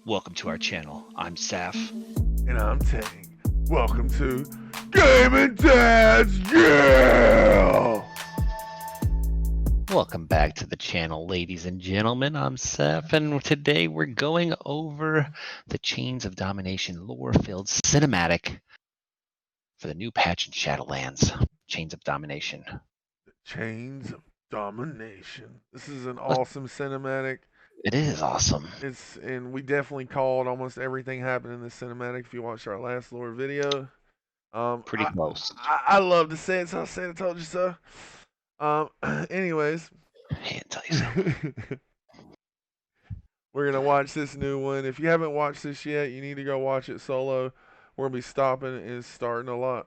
Welcome to our channel. I'm Saph. And I'm Tang. Welcome to Game and Dad's Jail! Welcome back to the channel, ladies and gentlemen. I'm Saph, and today we're going over the Chains of Domination lore-filled cinematic for the new patch in Shadowlands. Chains of Domination. The Chains of Domination. This is an awesome cinematic. It is awesome. And we definitely called almost everything happening in the cinematic if you watched our last lore video. Pretty close. I love to say it, so I said I told you so. Anyways. I can't tell you so. We're going to watch this new one. If you haven't watched this yet, you need to go watch it solo. We're going to be stopping and starting a lot.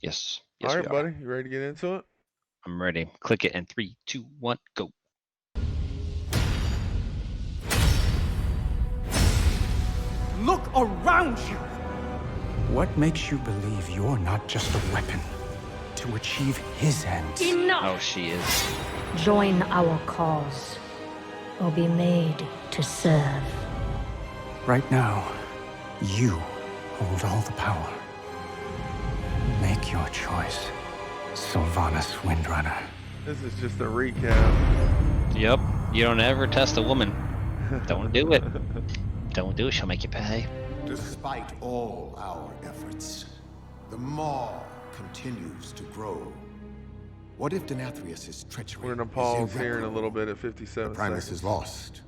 Yes. All right, buddy. You ready to get into it? I'm ready. Click it in 3, 2, 1, go. Look around you! What makes you believe you're not just a weapon to achieve his ends? Enough! Oh, she is. Join our cause, or be made to serve. Right now, you hold all the power. Make your choice, Sylvanas Windrunner. This is just a recap. Yep. You don't ever test a woman. Don't do it. Don't do it. She'll make you pay. Despite all our efforts, the Maw continues to grow. What if Denathrius' treachery We're going to is pause here in a irreparable? little bit at 57 The Primus seconds. is lost,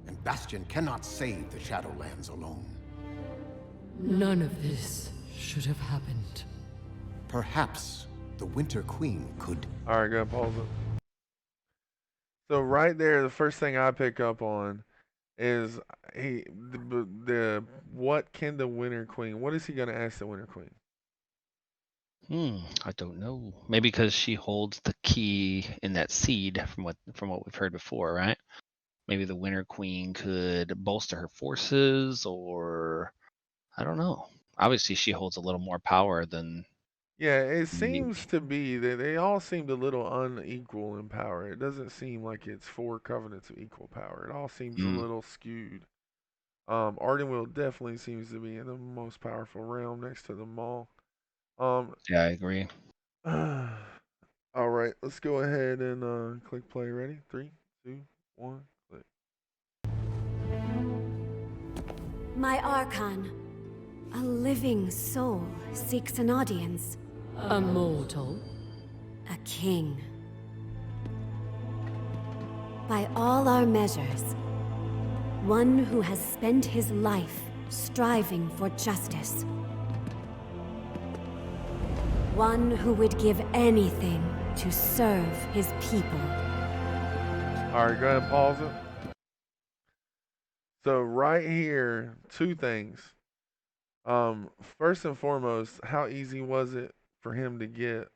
and Bastion cannot save the Shadowlands alone. None of this should have happened. Perhaps the Winter Queen could... All right, go ahead, pause it. So right there, the first thing I pick up on is what can the Winter Queen? What is he going to ask the Winter Queen? I don't know. Maybe because she holds the key in that seed from what we've heard before, right? Maybe the Winter Queen could bolster her forces, or I don't know. Obviously, she holds a little more power than. Yeah, it seems to be that they all seemed a little unequal in power. It doesn't seem like it's 4 covenants of equal power. It all seems a little skewed. Ardenweald definitely seems to be in the most powerful realm next to the Maw. Yeah, I agree. All right, let's go ahead and click play. Ready? 3, 2, 1, click. My Archon, a living soul seeks an audience. A mortal? A king. By all our measures, one who has spent his life striving for justice. One who would give anything to serve his people. All right, go ahead and pause it. So right here, 2 things. First and foremost, how easy was it for him to get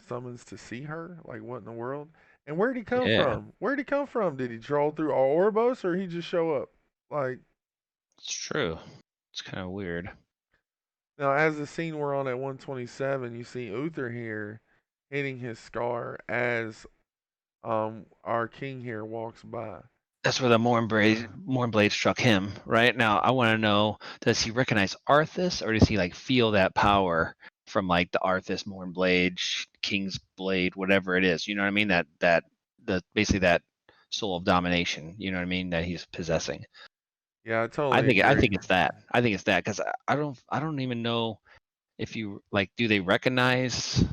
summons to see her? Like, what in the world? And where'd he come from? Where'd he come from? Did he troll through Ouroboros, or he just show up? Like, It's true. It's kind of weird. now, as the scene we're on at 127, you see Uther here hitting his scar as our king here walks by. That's where the Mournblade struck him. Right now, I want to know: does he recognize Arthas, or does he like feel that power from like the Arthas Mournblade, King's Blade, whatever it is? You know what I mean? That basically that soul of domination. You know what I mean? That he's possessing. Yeah, I totally. I think it's that. I think it's that because I don't even know if you like. Do they recognize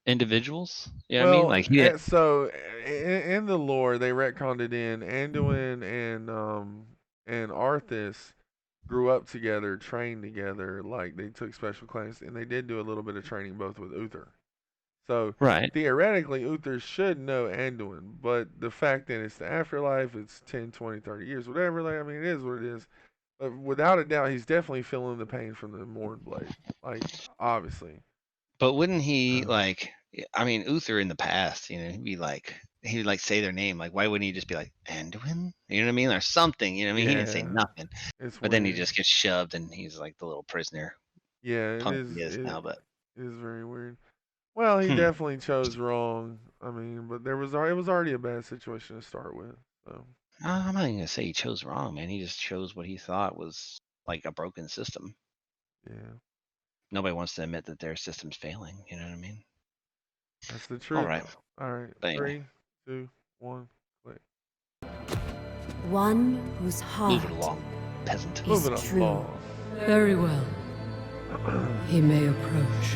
individuals? You know what I mean? Like so in the lore, they retconned it in. Anduin and Arthas grew up together, trained together. Like, they took special classes, and they did do a little bit of training both with Uther. So right. theoretically, Uther should know Anduin, but the fact that it's the afterlife, it's 10, 20, 30 years, whatever. Like, I mean, it is what it is. But without a doubt, he's definitely feeling the pain from the Mournblade. Like, obviously. But wouldn't he like? I mean, Uther in the past, you know, he would like say their name. Like, why wouldn't he just be like Anduin? You know what I mean, or something? You know what I mean? He didn't say nothing. But then he just gets shoved, and he's like the little prisoner. Yeah, Punk he is now, but it is very weird. Well, he definitely chose wrong. I mean, but it was already a bad situation to start with. So I'm not even gonna say he chose wrong, man. He just chose what he thought was like a broken system. yeah, Nobody wants to admit that their system's failing. You know what I mean? that's the All truth. right. All right, But anyway, 3, 2, 1, click. One whose move it heart along, peasant. is Moving true. along. Very well. He may approach.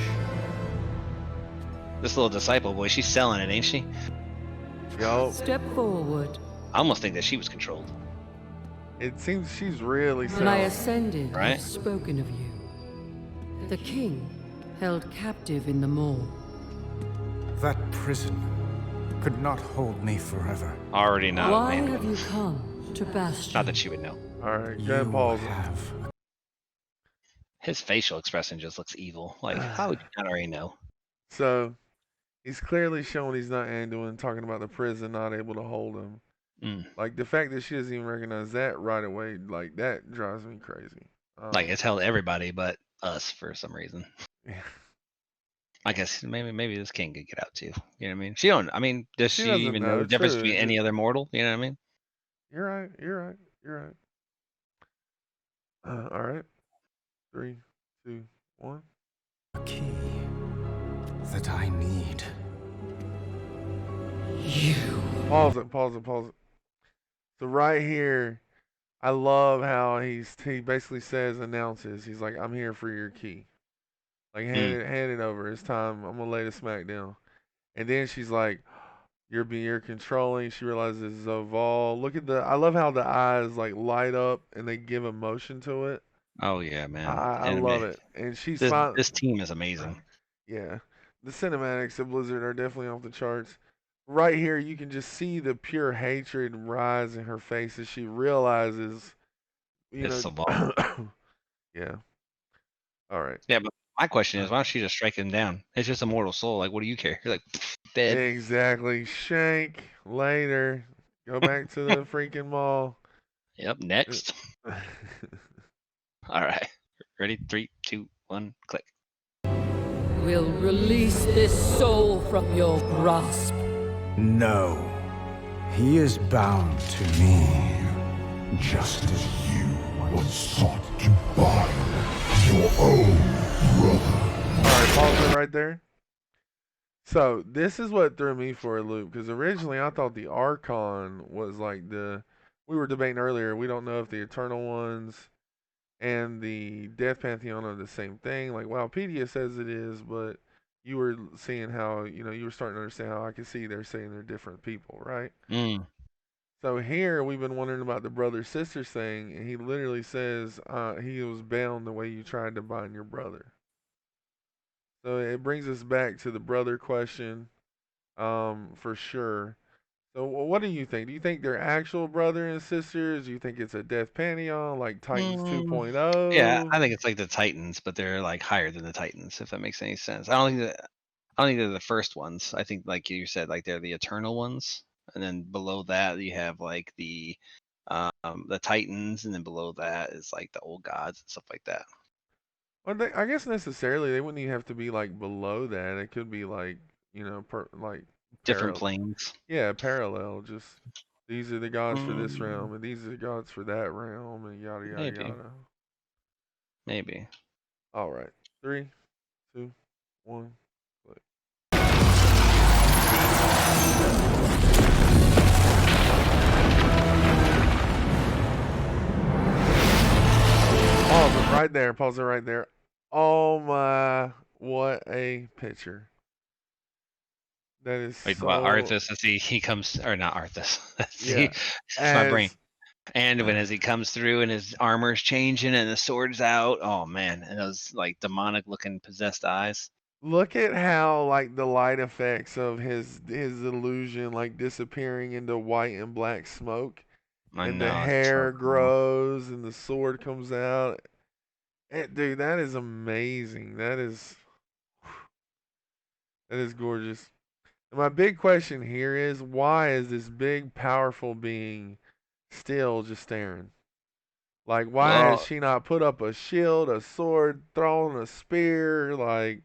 This little disciple boy, she's selling it, ain't she? Yo, Step forward. I almost think that she was controlled. it seems she's really When I selling. ascended, Right. I've spoken of you. The king held captive in the mall. That prison could not hold me forever. Already not. Why Man. have you come to Bastion? Not that she would know. All right, go You ahead and pause it. have His facial expression just looks evil. Like, how would you not already know? So he's clearly showing he's not Anduin, talking about the prison not able to hold him. Mm. Like the fact that she doesn't even recognize that right away, like that drives me crazy. Like, it's held everybody but us for some reason. Yeah. I guess maybe this king could get out too. You know what I mean? She don't. I mean, does She she doesn't even know know, the difference true. between any other mortal? You know what I mean? You're right. You're right. You're right. All right. 3, 2, 1. a key that I need. You. Pause it. Pause it. Pause it. So right here, I love how he basically announces. He's like, "I'm here for your key. Like hand it over. It's time. I'm gonna lay the smack down." And then she's like, you're controlling." She realizes Zoval. Look at I love how the eyes like light up and they give emotion to it. Oh yeah, man. I And love it. And she's this fine. this team is amazing. Yeah. The cinematics of Blizzard are definitely off the charts. Right here, you can just see the pure hatred rise in her face as she realizes, It's so ball. yeah. All right. Yeah, but my question is, why don't she just strike him down? It's just a mortal soul. Like, what do you care? You're like dead. Exactly. Shank later. Go back to the freaking mall. Yep. Next. All right. Ready? 3, 2, 1, click. Will release this soul from your grasp. No. He is bound to me, just as you once sought to bind your own brother. Alright, pause it right there. So, this is what threw me for a loop, because originally I thought the Archon was like we were debating earlier, we don't know if the Eternal Ones and the Death Pantheon are the same thing. Like, Wowpedia says it is, but you were seeing how, you were starting to understand how I could see they're saying they're different people, right? Mm. So here we've been wondering about the brother-sister thing, and he literally says he was bound the way you tried to bind your brother. So it brings us back to the brother question, for sure. So what do you think? Do you think they're actual brother and sisters? Do you think it's a Death Pantheon like Titans 2.0? Yeah, I think it's like the Titans, but they're like higher than the Titans, if that makes any sense. I don't think they're the first ones. I think, like you said, like they're the eternal ones, and then below that you have like the Titans, and then below that is like the old gods and stuff like that. Well, I guess necessarily they wouldn't even have to be like below that. It could be like like Different planes. Yeah, parallel. Just these are the gods for this Mm, realm, and these are the gods for that realm, and yada yada maybe, yada. maybe. All right, 3, 2, 1. Click. Pause it right there. Pause it right there. Oh my, what a picture. That is Wait, so. about Arthas as he comes, or not Arthas. Yeah. It's my brain. And when as he comes through and his armor's changing and the sword's out, oh man, and those like demonic looking possessed eyes. Look at how like the light effects of his illusion like disappearing into white and black smoke, I and know, the it's hair so cool. grows and the sword comes out. Dude, that is amazing. That is gorgeous. And my big question here is, why is this big powerful being still just staring? Like, why has Well, she not put up a shield, a sword, thrown a spear? Like,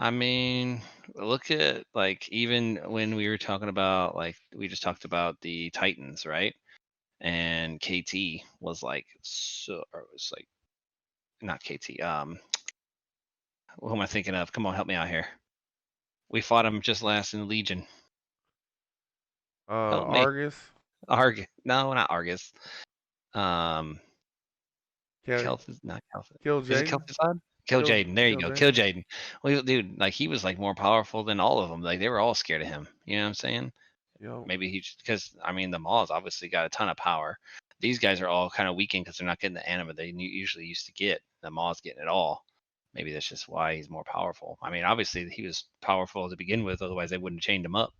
I mean, look at like even when we were talking about like we just talked about the Titans, right? And KT was like so or it was like not KT. Who am I thinking of? Come on, help me out here. We fought him just last in Legion. Help me. Argus, Argus. No, not Argus. Um, Kill, Kel'Thuz, not Kel'Thuz. Kill Is it Jaden, Kel'Thuzad? Kill Jaden. There you Kill go. Jaden. Kill Jaden. Well, dude, like he was like more powerful than all of them. Like they were all scared of him. You know what I'm saying? Yo, Maybe he because I mean the Maul's obviously got a ton of power. These guys are all kind of weakened because they're not getting the anima they usually used to get. The Maul's getting it all. Maybe that's just why he's more powerful. I mean, obviously he was powerful to begin with, otherwise they wouldn't have chained him up.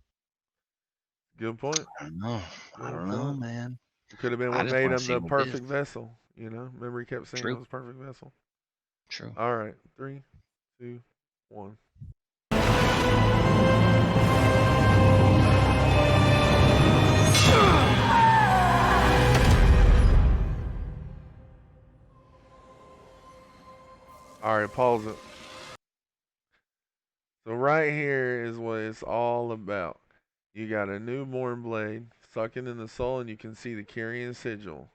good point. I don't know. I Good don't know, point. man. It could have been I what just made want to him see the what it is. perfect vessel. You know, remember he kept saying it True. was perfect vessel. True. All right, 3, 2, 1. All right, pause it. So right here is what it's all about. You got a newborn blade sucking in the soul, and you can see the Kyrian sigil.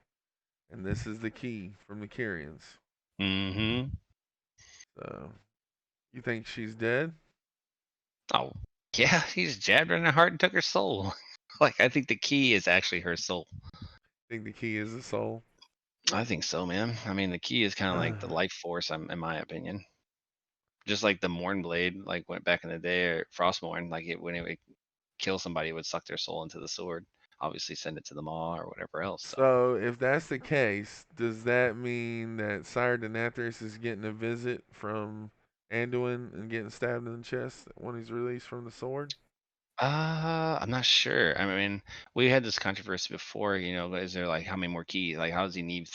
And this is the key from the Kyrians. Mm-hmm. So, you think she's dead? Oh, yeah. He's jabbed her in the heart and took her soul. Like I think the key is actually her soul. Think the key is the soul? I think so, man. I mean, the key is kind of like the life force, in my opinion. Just like the Mornblade, like went back in the day, or Frostmourne, like when it would kill somebody, it would suck their soul into the sword. Obviously, send it to the maw or whatever else. So, So, if that's the case, does that mean that Sire Denathrius is getting a visit from Anduin and getting stabbed in the chest when he's released from the sword? I'm not sure. I mean, we had this controversy before. You know, is there like how many more keys? Like, how does he need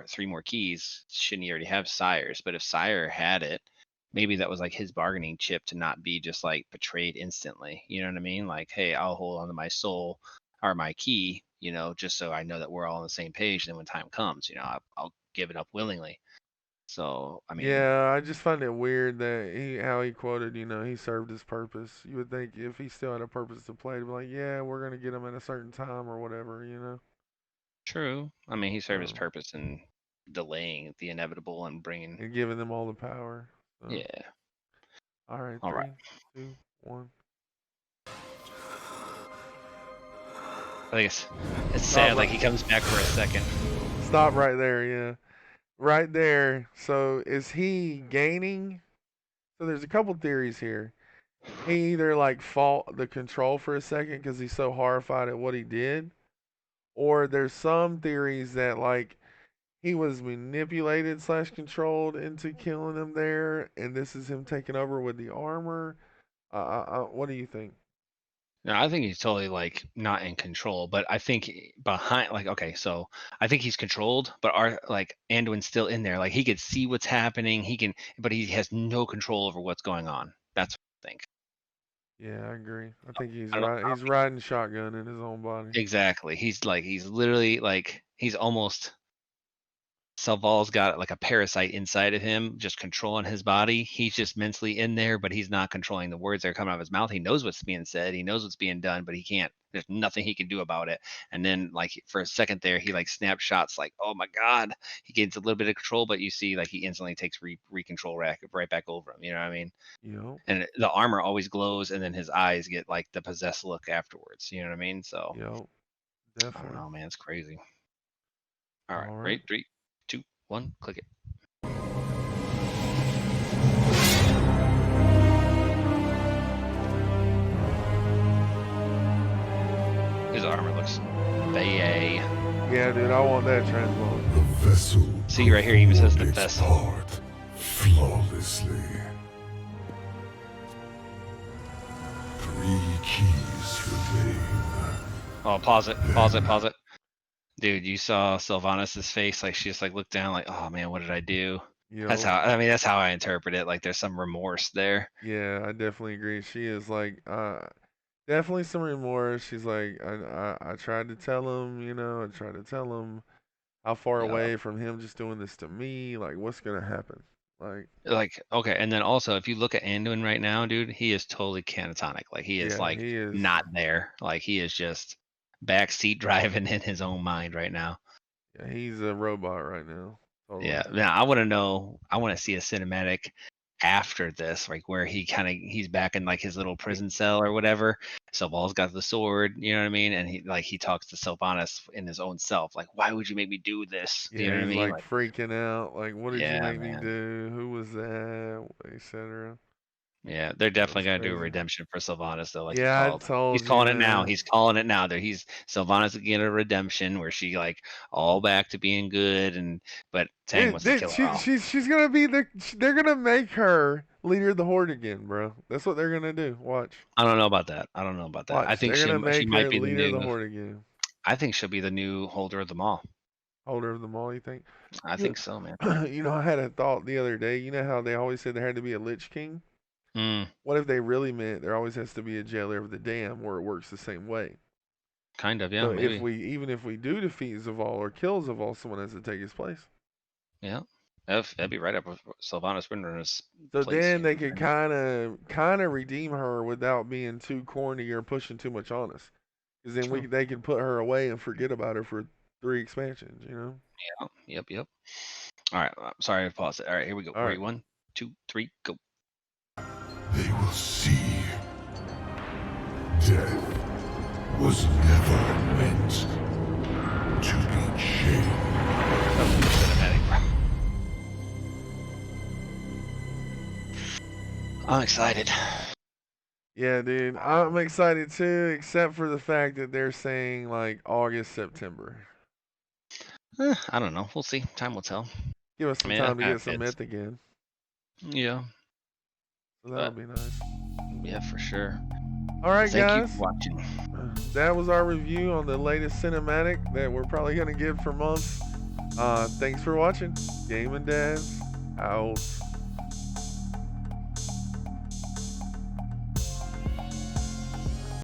three more keys? Shouldn't he already have Sire's? But if Sire had it, maybe that was like his bargaining chip to not be just like betrayed instantly. You know what I mean? Like, hey, I'll hold on to my soul or my key, you know, just so I know that we're all on the same page. Then when time comes, you know, I'll give it up willingly. So, I mean, Yeah, I just find it weird that how he quoted, he served his purpose. You would think if he still had a purpose to play, to be like, yeah, we're gonna get him at a certain time or whatever. true. I mean, he served his So, purpose in delaying the inevitable and bringing, and giving them all the power. So, yeah. all right, All right. 3, 2, 1. I think it's sad. Like he comes back for a second. Stop right there. Yeah, right there. So is he gaining? So there's a couple theories here. He either like fought the control for a second because he's so horrified at what he did, or there's some theories that like he was manipulated slash controlled into killing him there, and this is him taking over with the armor. What do you think? No, I think he's totally like not in control, but I think behind, like, okay, so I think he's controlled, but our like Anduin's still in there. Like he could see what's happening. He can, but he has no control over what's going on. That's what I think. Yeah, I agree. I think he's I don't, right. He's riding shotgun in his own body. exactly. He's literally like he's almost Salval's got like a parasite inside of him, just controlling his body. He's just mentally in there, but he's not controlling the words that are coming out of his mouth. He knows what's being said. He knows what's being done, but he can't. There's nothing he can do about it. And then, like for a second there, he like snaps shots, like, "Oh my god!" He gains a little bit of control, but you see, like he instantly takes control right back over him. You know what I mean? Yep. And the armor always glows, and then his eyes get like the possessed look afterwards. You know what I mean? So Yep. I don't Definitely. know, man. It's crazy. All right, All right. right, 3, 2, 1, click it. His armor looks bay. Yeah, dude, I want that transmog. The vessel. See right here, he even says the its vessel. part flawlessly. 3 keys remain. Oh, pause it. Dude, you saw Sylvanas' face, like she just like looked down like, oh man, what did I do? That's Yep. how I interpret it. Like there's some remorse there. Yeah, I definitely agree. She is like, definitely some remorse. She's like, I tried to tell him, I tried to tell him how far Yeah. away from him just doing this to me. Like, what's gonna happen? Like, okay, and then also if you look at Anduin right now, dude, he is totally catatonic. Like he is yeah, like he is. not there. Like he is just backseat driving in his own mind right now. Yeah, he's a robot right now. Totally. Yeah. Now I want to know. I want to see a cinematic after this, like where he's back in like his little prison cell or whatever. Sylval's got the sword, you know what I mean? And he talks to Sylvanas in his own self, like, why would you make me do this? Yeah, You know what I he's mean? like freaking out. Like, what did you Yeah, make me man. do? Who was that? Etc. Yeah, they're definitely That's gonna do a crazy. redemption for Sylvanas though, like you Yeah, I called. told He's calling it now. you. He's calling it now. There, Sylvanas getting a redemption where she like all back to being good, but Tang wants to kill her all. She's gonna be they're gonna make her leader of the Horde again, bro. That's what they're gonna do. Watch. I don't know about that. I don't know about that. I Watch. think They're gonna she make might her be the leader of the new. Horde again. I think she'll be the new holder of them all. Holder of them all, you think? I think so, man. You know, I had a thought the other day. You know how they always said there had to be a Lich King? Mm, What if they really meant there always has to be a Jailer of the Dam where it works the same way? kind of, yeah, So maybe. even if we do defeat Zaval or kill Zaval, someone has to take his place. Yeah, that'd be right up with Sylvanas Windrunner's So place. then they could kind of redeem her without being too corny or pushing too much on us. Because then they could put her away and forget about her for 3 expansions, you know? Yeah, yep. All right, sorry I paused it. All right, here we go. All right. 1, 2, 3, go. They will see. Death was never meant to be changed. Cinematic, bro. I'm excited. Yeah, dude. I'm excited too, except for the fact that they're saying like August, September. I don't know. We'll see. Time will tell. Give us some time to get some myth again. Yeah. So that'll be nice. Yeah, for sure. All right, Thank guys. you for watching. That was our review on the latest cinematic that we're probably going to give for months. Thanks for watching. Game and Dads out.